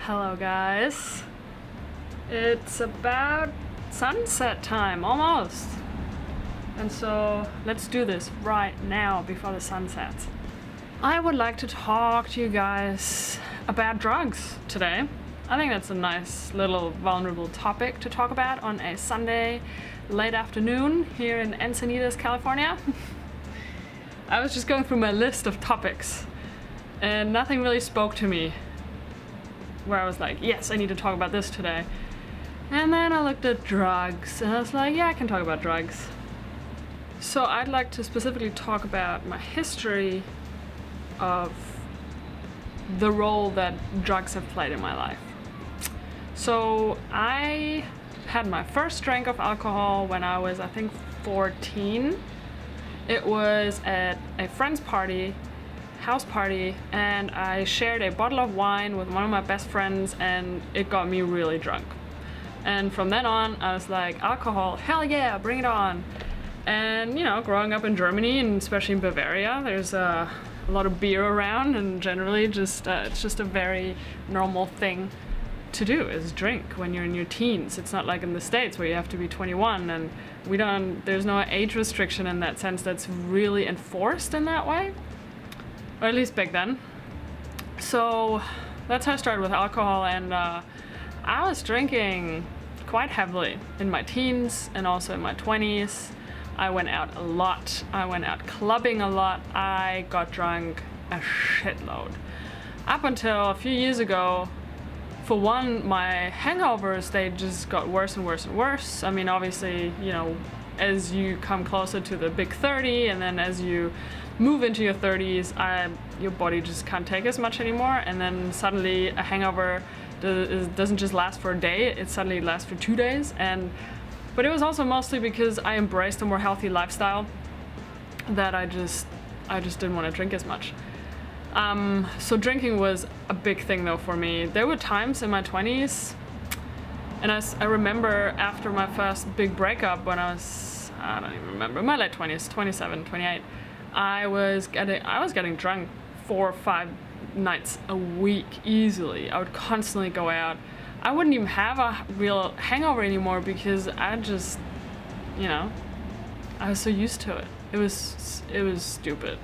Hello guys. It's about sunset time, almost. And so let's do this right now before the sun sets. I would like to talk to you guys about drugs today. I think that's a nice little vulnerable topic to talk about on a Sunday late afternoon here in Encinitas, California. I was just going through my list of topics and nothing really spoke to me where I was like, yes, I need to talk about this today. And then I looked at drugs and I was like, yeah, I can talk about drugs. So I'd like to specifically talk about my history of the role that drugs have played in my life. So I had my first drink of alcohol when I was, I think, 14. It was at a friend's party, house party, and I shared a bottle of wine with one of my best friends and it got me really drunk. And from then on, I was like, alcohol, hell yeah, bring it on. And you know, growing up in Germany and especially in Bavaria, there's a lot of beer around and generally just it's just a very normal thing to do is drink when you're in your teens. It's not like in the States where you have to be 21 and there's no age restriction in that sense that's really enforced in that way. Or at least back then. So that's how I started with alcohol, and I was drinking quite heavily in my teens and also in my 20s. I went out a lot. I went out clubbing a lot. I got drunk a shitload. Up until a few years ago, for one, my hangovers, they just got worse and worse and worse. I mean, obviously, you know, as you come closer to the big 30 and then as you move into your 30s, your body just can't take as much anymore, and then suddenly a hangover doesn't just last for a day, it suddenly lasts for 2 days. But it was also mostly because I embraced a more healthy lifestyle that I just didn't want to drink as much. So drinking was a big thing though for me. There were times in my 20s, and I remember after my first big breakup when I don't even remember, my late 20s, 27, 28, I was getting drunk 4 or 5 nights a week easily. I would constantly go out. I wouldn't even have a real hangover anymore because I just, you know, I was so used to it. It was stupid.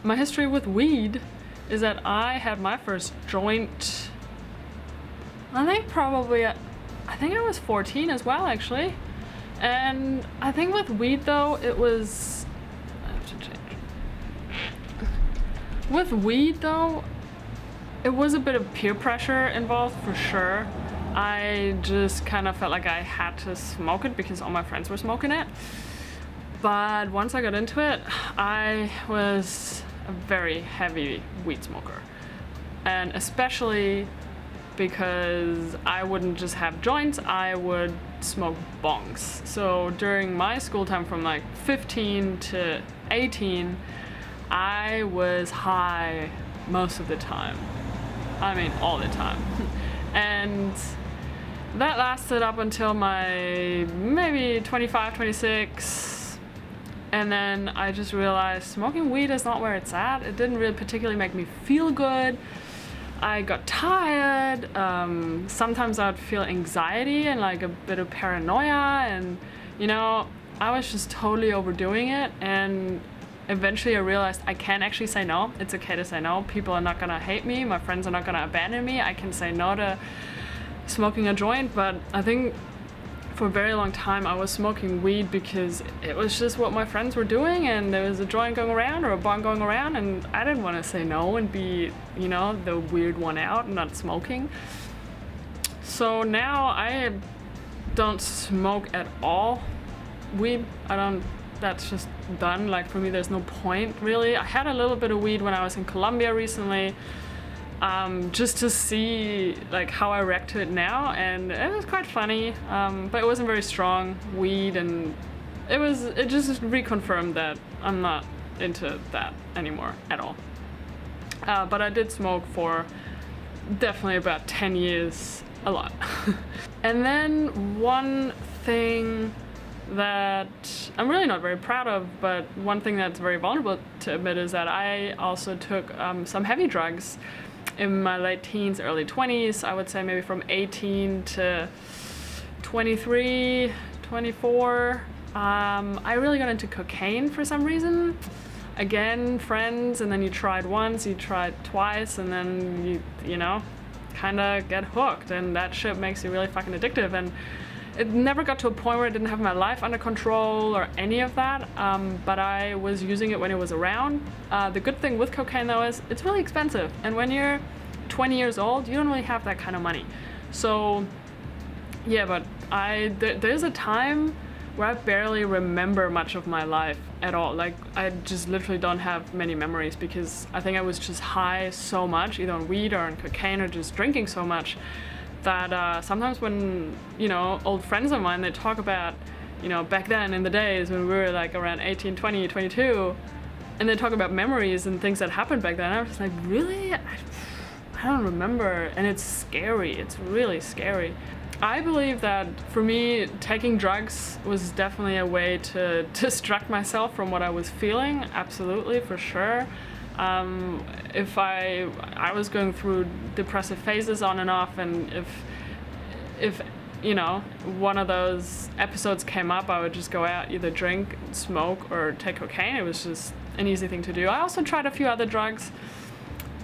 My history with weed is that I had my first joint, I think I was 14 as well, actually. And I think with weed though, I have to change. With weed though, it was a bit of peer pressure involved for sure. I just kind of felt like I had to smoke it because all my friends were smoking it. But once I got into it, I was a very heavy weed smoker. And especially because I wouldn't just have joints, I would smoke bongs. So during my school time from like 15 to 18, I was high most of the time. I mean, all the time. And that lasted up until my maybe 25, 26. And then I just realized smoking weed is not where it's at. It didn't really particularly make me feel good. I got tired. Sometimes I would feel anxiety and like a bit of paranoia. And, you know, I was just totally overdoing it. And eventually I realized I can actually say no. It's okay to say no. People are not gonna hate me. My friends are not gonna abandon me. I can say no to smoking a joint. But I think for a very long time I was smoking weed because it was just what my friends were doing, and there was a joint going around or a bong going around, and I didn't want to say no and be, you know, the weird one out and not smoking. So now I don't smoke at all weed. That's just done. Like, for me, there's no point really. I had a little bit of weed when I was in Colombia recently, just to see like how I react to it now, and it was quite funny, but it wasn't very strong weed, and it just reconfirmed that I'm not into that anymore at all. But I did smoke for definitely about 10 years, a lot. And then one thing that I'm really not very proud of, but one thing that's very vulnerable to admit is that I also took some heavy drugs in my late teens, early 20s. I would say maybe from 18 to 23, 24. I really got into cocaine for some reason. Again, friends, and then you tried once, you tried twice, and then you know, kind of get hooked, and that shit makes you really fucking addictive. And it never got to a point where I didn't have my life under control or any of that, but I was using it when it was around. The good thing with cocaine though is it's really expensive, and when you're 20 years old, you don't really have that kind of money. So yeah, but there's a time where I barely remember much of my life at all. Like, I just literally don't have many memories because I think I was just high so much, either on weed or on cocaine or just drinking so much, that sometimes when, you know, old friends of mine, they talk about, you know, back then in the days when we were like around 18, 20, 22, and they talk about memories and things that happened back then, I was just like, really? I don't remember, and it's scary. It's really scary. I believe that for me, taking drugs was definitely a way to distract myself from what I was feeling. Absolutely, for sure. If I was going through depressive phases on and off, and if you know, one of those episodes came up, I would just go out, either drink, smoke, or take cocaine. It was just an easy thing to do. I also tried a few other drugs,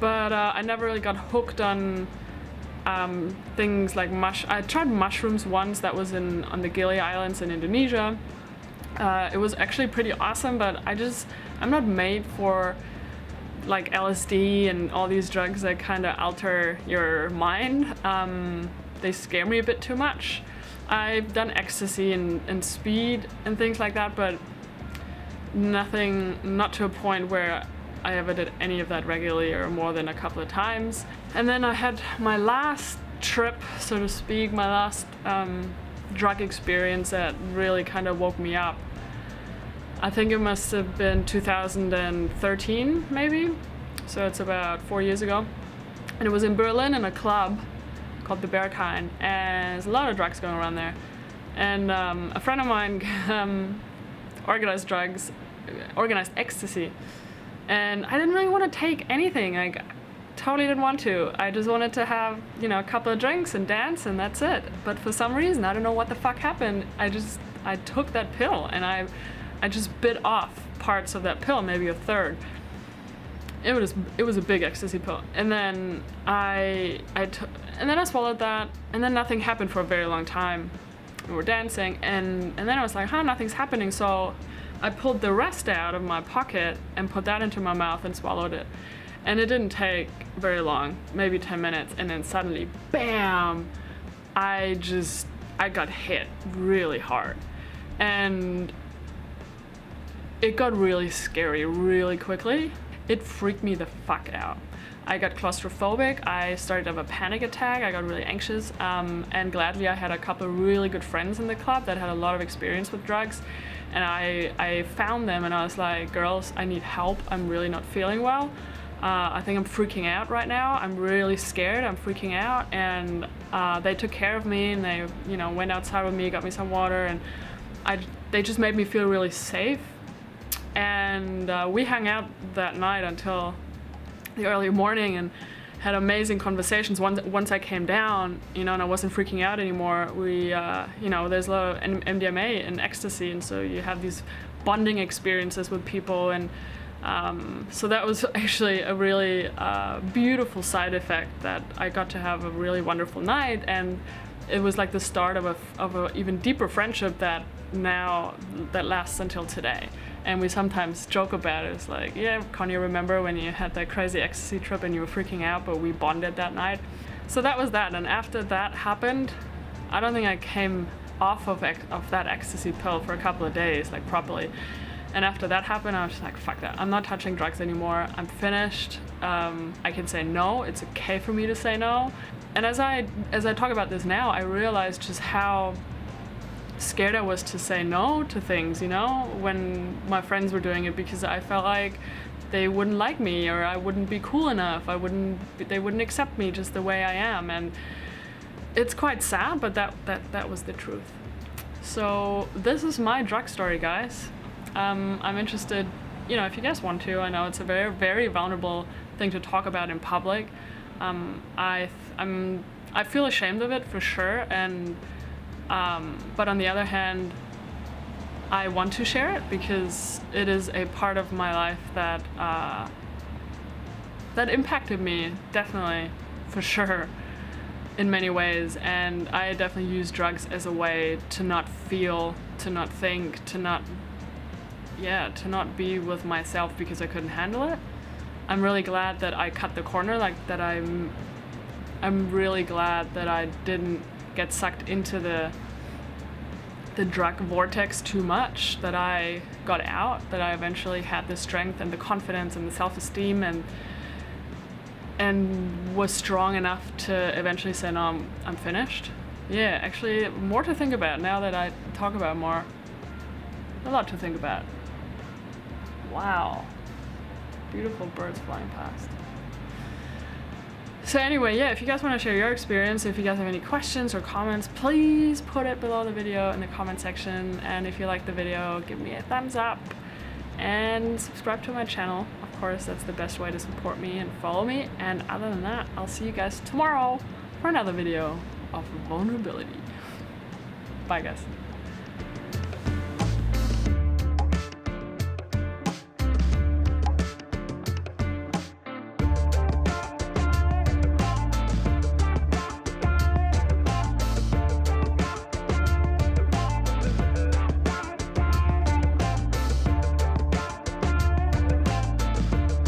but I never really got hooked on things like I tried mushrooms once. That was on the Gili Islands in Indonesia. It was actually pretty awesome, but I'm not made for like LSD and all these drugs that kind of alter your mind. They scare me a bit too much. I've done ecstasy and speed and things like that, but not to a point where I ever did any of that regularly or more than a couple of times. And then I had my last trip, so to speak, my last drug experience that really kind of woke me up. I think it must have been 2013, maybe. So it's about 4 years ago. And it was in Berlin in a club called the Berghain, and there's a lot of drugs going around there. And a friend of mine organized ecstasy. And I didn't really want to take anything. Like, totally didn't want to. I just wanted to have, you know, a couple of drinks and dance, and that's it. But for some reason, I don't know what the fuck happened. I took that pill, and I just bit off parts of that pill, maybe a third. It was a big ecstasy pill. And then I swallowed that, and then nothing happened for a very long time. We were dancing, and then I was like, nothing's happening. So I pulled the rest out of my pocket and put that into my mouth and swallowed it. And it didn't take very long, maybe 10 minutes, and then suddenly, bam, I got hit really hard. And it got really scary really quickly. It freaked me the fuck out. I got claustrophobic, I started to have a panic attack, I got really anxious, and gladly I had a couple of really good friends in the club that had a lot of experience with drugs, and I found them and I was like, girls, I need help, I'm really not feeling well. I think I'm freaking out right now, I'm really scared, I'm freaking out, and they took care of me, and they, you know, went outside with me, got me some water, and they just made me feel really safe. And we hung out that night until the early morning and had amazing conversations. Once I came down, you know, and I wasn't freaking out anymore, we, you know, there's a lot of MDMA and ecstasy, and so you have these bonding experiences with people, and so that was actually a really beautiful side effect, that I got to have a really wonderful night, and it was like the start of a even deeper friendship that lasts until today. And we sometimes joke about it. It's like, yeah, can you remember when you had that crazy ecstasy trip and you were freaking out, but we bonded that night? So that was that. And after that happened, I don't think I came off of that ecstasy pill for a couple of days, like properly. And after that happened, I was just like, fuck that. I'm not touching drugs anymore. I'm finished. I can say no. It's okay for me to say no. And as I talk about this now, I realize just how scared I was to say no to things, you know, when my friends were doing it, because I felt like they wouldn't like me, or I wouldn't be cool enough. They wouldn't accept me just the way I am. And it's quite sad, but that was the truth. So this is my drug story, guys. I'm interested, you know, if you guys want to. I know it's a very, very vulnerable thing to talk about in public. I feel ashamed of it for sure, and but on the other hand, I want to share it because it is a part of my life that that impacted me, definitely, for sure, in many ways. And I definitely use drugs as a way to not feel, to not think, to not be with myself because I couldn't handle it. I'm really glad that I cut the corner, like that I'm really glad that I didn't get sucked into the drug vortex too much, that I got out, that I eventually had the strength and the confidence and the self-esteem and was strong enough to eventually say, no, I'm finished. Yeah, actually, more to think about now that I talk about it more. A lot to think about. Wow. Beautiful birds flying past. So anyway, yeah, if you guys want to share your experience, if you guys have any questions or comments, please put it below the video in the comment section. And if you like the video, give me a thumbs up and subscribe to my channel. Of course, that's the best way to support me and follow me. And other than that, I'll see you guys tomorrow for another video of vulnerability. Bye, guys.